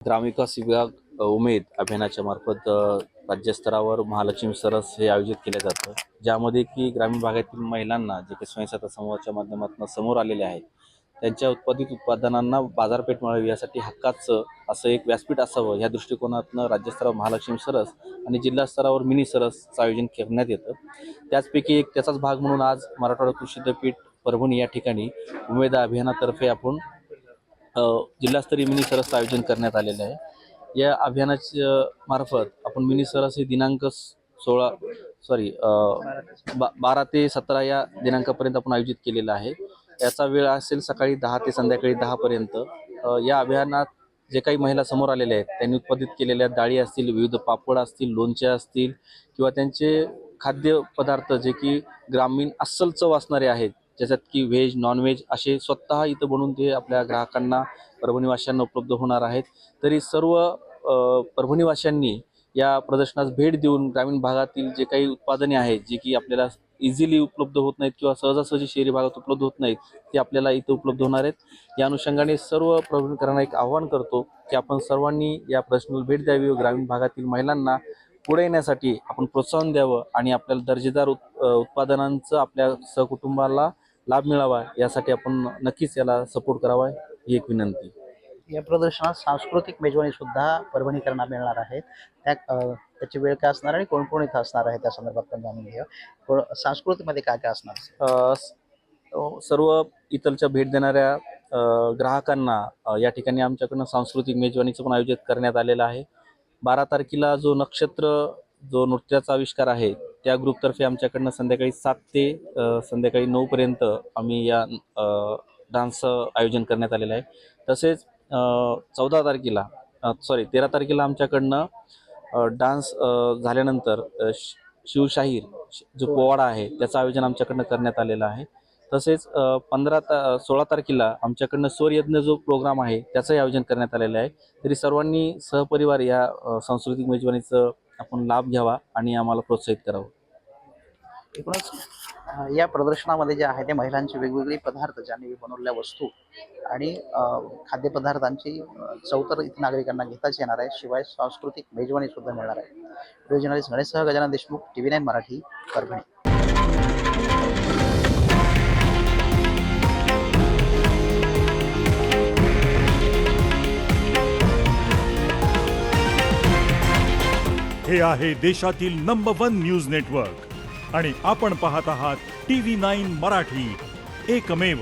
ग्रामविकास विभाग उमेद अभियानाच्या मार्फत राज्यस्तरावर महालक्ष्मी सरस हे आयोजित केलं जातं, ज्यामध्ये की ग्रामीण भागातील महिलांना जे काही स्वयंसहायता समूहाच्या माध्यमातून समोर आलेले आहेत त्यांच्या उत्पादित उत्पादनांना बाजारपेठ मिळावी यासाठी हक्काचं असं एक व्यासपीठ असावं ह्या दृष्टिकोनातून राज्यस्तरावर महालक्ष्मी सरस आणि जिल्हा स्तरावर मिनी सरसचं आयोजन करण्यात येतं। त्याचपैकी एक त्याचाच भाग म्हणून आज मराठवाडा कृषी विद्यापीठ परभणी या ठिकाणी उमेद अभियानातर्फे आपण जिल्हास्तरीय मिनी सरसचं आयोजन करण्यात आलेलं आहे। या अभियानाच्या मार्फत आपण मिनी सरस हे दिनांक 12 ते 17 या दिनांकापर्यंत आपण आयोजित केलेला आहे। याचा वेळ असेल सकाळी 10 ते संध्याकाळी 10 पर्यंत। या अभियानात जे काही महिला समोर आलेल्या आहेत त्यांनी उत्पादित केलेल्या डाळी असतील, विविध पापड असतील, लोणचे असतील किंवा त्यांचे खाद्यपदार्थ जे की ग्रामीण अस्सल चव असणारे आहेत, ज्याच्यात की व्हेज नॉनव्हेज असे स्वतः इथं बनवून ते आपल्या ग्राहकांना परभणीवासियांना उपलब्ध होणार आहेत। तरी सर्व परभणीवासियांनी या प्रदर्शनास भेट देऊन ग्रामीण भागातील जे काही उत्पादने आहेत जी की आपल्याला इझिली उपलब्ध होत नाहीत किंवा सहजासहजी शहरी भागात उपलब्ध होत नाहीत ते आपल्याला इथं उपलब्ध होणार आहेत। या अनुषंगाने सर्व परभणीकरांना एक आवाहन करतो की आपण सर्वांनी या प्रदर्शनाला भेट द्यावी व ग्रामीण भागातील महिलांना पुढे येण्यासाठी आपण प्रोत्साहन द्यावं आणि आपल्याला दर्जेदार उत्पादनांचं आपल्या सहकुटुंबाला लाभ मिळावा यासाठी आपण नक्कीच याला सपोर्ट करावा ही एक विनंती। या प्रदर्शनात सांस्कृतिक मेजवानी सुद्धा परभणीकरांना मिळणार आहे। त्याची वेळ काय असणार आणि कोण कोण इथं असणार आहे त्या संदर्भात पण जाणून घेऊया। सांस्कृतिकमध्ये काय काय असणार? सर्व इथलच्या भेट देणाऱ्या ग्राहकांना या ठिकाणी आमच्याकडनं सांस्कृतिक मेजवानीचं पण आयोजित करण्यात आलेलं आहे। 12 तारखेला जो जो नृत्याचा आविष्कार आहे त्या ग्रुपतर्फे आमच्याकडनं संध्याकाळी 7 ते संध्याकाळी 9 पर्यंत आम्ही या डान्सचं आयोजन करण्यात आलेलं आहे। तसेच 13 तारखेला आमच्याकडनं डान्स झाल्यानंतर शिवशाहीर जो पोवाडा आहे त्याचं आयोजन आमच्याकडनं करण्यात आलेलं आहे। तसेच 16 तारखेला आमच्याकडनं स्वरयज्ञ जो प्रोग्राम आहे त्याचंही आयोजन करण्यात आलेलं आहे। तरी सर्वांनी सहपरिवार या सांस्कृतिक मेजवानीचं आपण लाभ घ्यावा आणि आम्हाला प्रोत्साहित करावं। एकूणच या प्रदर्शनामध्ये जे आहे ते महिलांचे वेगवेगळे पदार्थ ज्यांनी बनवलेल्या वस्तू आणि खाद्यपदार्थांची चव तर इथे नागरिकांना घेताच येणार आहे, शिवाय सांस्कृतिक मेजवानी सुद्धा मिळणार आहे। व्हिडिओ जर्नलिस्ट गणेशसह गजानन देशमुख, TV9 मराठी, परभणी। हे आहे देशातील नंबर 1 न्यूज नेटवर्क आणि आपण पाहत आहात TV9 मराठी, एकमेव।